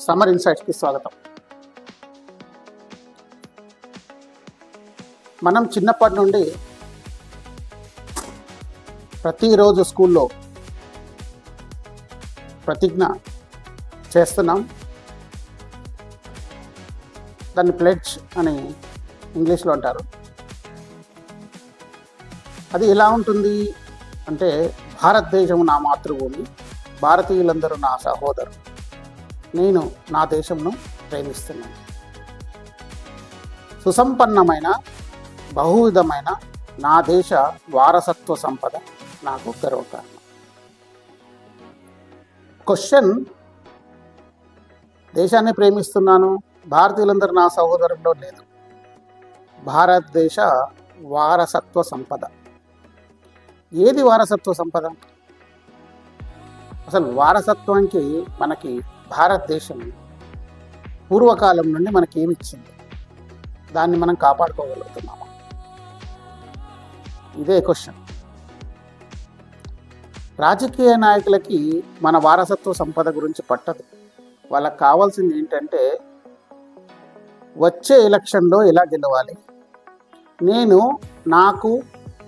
Summer ఇన్సైట్స్కి స్వాగతం. మనం చిన్నప్పటి నుండి ప్రతిరోజు స్కూల్లో ప్రతిజ్ఞ చేస్తున్నాం. దాన్ని ప్లెడ్జ్ అని ఇంగ్లీష్లో అంటారు. అది ఎలా ఉంటుంది అంటే, భారతదేశం నా మాతృభూమి, భారతీయులందరూ నా సహోదరులు, నేను నా దేశంను ప్రేమిస్తున్నాను. సుసంపన్నమైన బహువిధమైన నా దేశ వారసత్వ సంపద నాకు గర్వకారణం. క్వశ్చన్, దేశాన్ని ప్రేమిస్తున్నాను, భారతీయులందరూ నా సహోదరుల్లో లేదు. భారతదేశ వారసత్వ సంపద. ఏది వారసత్వ సంపద? అసలు వారసత్వానికి మనకి భారతదేశం పూర్వకాలం నుండి మనకి ఏమి ఇచ్చింది, దాన్ని మనం కాపాడుకోగలుగుతున్నామా? ఇదే క్వశ్చన్. రాజకీయ నాయకులకి మన వారసత్వ సంపద గురించి పట్టదు. వాళ్ళకి కావాల్సింది ఏంటంటే, వచ్చే ఎలక్షన్లో ఎలా గెలవాలి, నేను నాకు,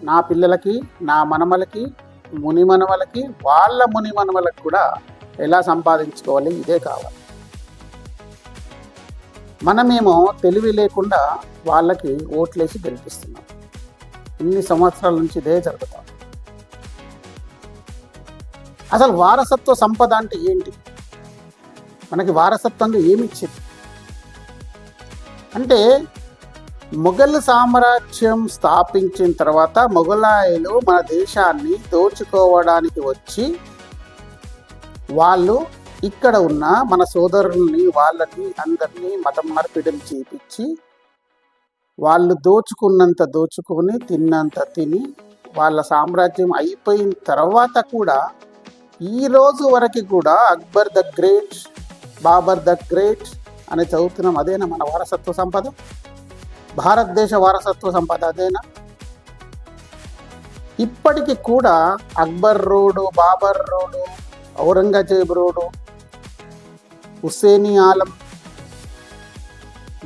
నా పిల్లలకి, నా మనమలకి, మునిమనవలకి, వాళ్ళ మునిమనవలకు కూడా ఎలా సంపాదించుకోవాలి, ఇదే కావాలి. మనమేమో తెలివి లేకుండా వాళ్ళకి ఓట్లేసి గెలిపిస్తున్నాం. ఇన్ని సంవత్సరాల నుంచి ఇదే జరుగుతాం. అసలు వారసత్వ సంపద అంటే ఏంటి? మనకి వారసత్వంగా ఏమిచ్చింది అంటే, మొఘల్ సామ్రాజ్యం స్థాపించిన తర్వాత మొఘలాయులు మన దేశాన్ని దోచుకోవడానికి వచ్చి, వాళ్ళు ఇక్కడ ఉన్న మన సోదరుల్ని, వాళ్ళని అందరినీ మతం మార్పిడిని చేపించి, వాళ్ళు దోచుకున్నంత దోచుకొని, తిన్నంత తిని, వాళ్ళ సామ్రాజ్యం అయిపోయిన తర్వాత కూడా ఈ రోజు వరకు కూడా Akbar the great, Babur the great అని చదువుతున్నాం. అదేనా మన వారసత్వ సంపద? భారతదేశ వారసత్వ సంపద అదేనా? ఇప్పటికి కూడా Akbar road, Babur road, Aurangzeb road, Hussaini Alam,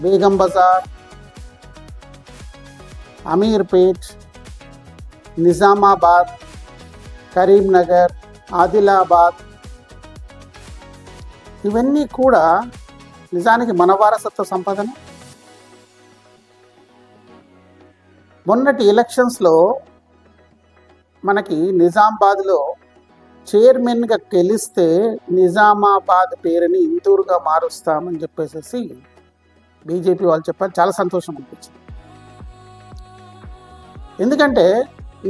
Begum Bazar, Ameerpet, Nizamabad, Karimnagar, Adilabad, ఇవన్నీ కూడా నిజానికి మన వారసత్వ సంపదన. మొన్నటి ఎలక్షన్స్లో మనకి నిజామాబాద్లో చైర్మన్గా గెలిస్తే నిజామాబాద్ పేరుని ఇందూరుగా మారుస్తామని చెప్పేసి బీజేపీ వాళ్ళు చెప్పారు. చాలా సంతోషం అనిపించింది. ఎందుకంటే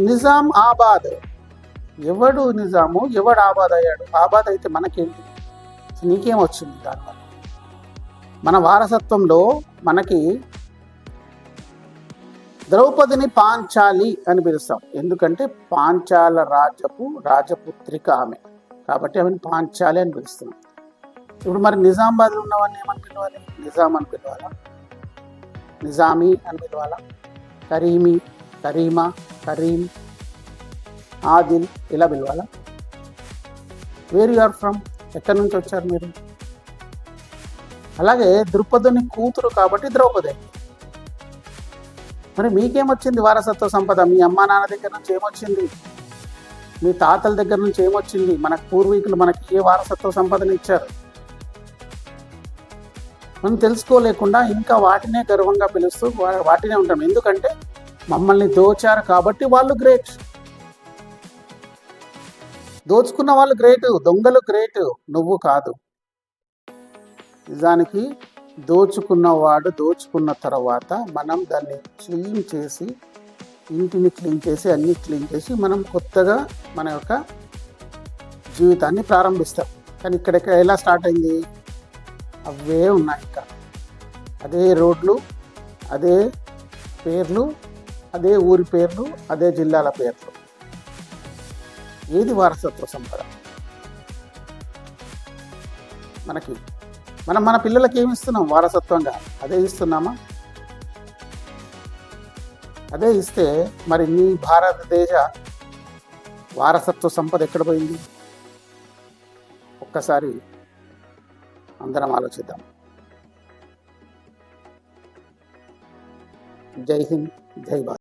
నిజాం ఆబాద్, ఎవడు నిజాము, ఎవడు ఆబాద్ అయ్యాడు? ఆబాద్ అయితే మనకేంటి? నీకేం వచ్చింది దానివల్ల? మన వారసత్వంలో మనకి ద్రౌపదిని పాంచాలి అని పిలుస్తాం. ఎందుకంటే పాంచాల రాజపుత్రిక ఆమె, కాబట్టి ఆమెను పాంచాలి అని పిలుస్తున్నాం. ఇప్పుడు మరి నిజామాబాద్లో ఉన్నవాడిని ఏమని పిలవాలి? నిజాం అని పిలవాలా? నిజామీ అని పిలవాలా? కరీమీ, కరీమా, కరీం, ఆదిల్ ఇలా పిలవాలా? Where you are from? ఎక్కడి నుంచి వచ్చారు మీరు? అలాగే ద్రుపదుని కూతురు కాబట్టి ద్రౌపది. మరి మీకేమొచ్చింది వారసత్వ సంపద? మీ అమ్మా నాన్న దగ్గర నుంచి ఏమొచ్చింది? మీ తాతల దగ్గర నుంచి ఏమొచ్చింది? మన పూర్వీకులు మనకి ఏ వారసత్వ సంపదను ఇచ్చారు? మనం తెలుసుకోలేకుండా ఇంకా వాటినే గర్వంగా పిలుస్తూ వాటినే ఉంటాం. ఎందుకంటే మమ్మల్ని దోచారు కాబట్టి వాళ్ళు గ్రేట్. దోచుకున్న వాళ్ళు గ్రేటు, దొంగలు గ్రేటు, నువ్వు కాదు. నిజానికి దోచుకున్నవాడు దోచుకున్న తర్వాత మనం దాన్ని క్లీన్ చేసి, ఇంటిని క్లీన్ చేసి, అన్నీ క్లీన్ చేసి మనం కొత్తగా మన యొక్క జీవితాన్ని ప్రారంభిస్తాం. కానీ ఇక్కడ ఎలా స్టార్ట్ అయింది? అవే ఉన్నాయి. ఇంకా అదే రోడ్లు, అదే పేర్లు, అదే ఊరి పేర్లు, అదే జిల్లాల పేర్లు. ఏది వారసత్వ సంపద మనకి? మనం మన పిల్లలకి ఏమి ఇస్తున్నాం వారసత్వంగా? అదే ఇస్తున్నామా? అదే ఇస్తే మరి నీ భారతదేశ వారసత్వ సంపద ఎక్కడ పోయింది? ఒక్కసారి అందరం ఆలోచిద్దాం. జై హింద్, జై భారత్.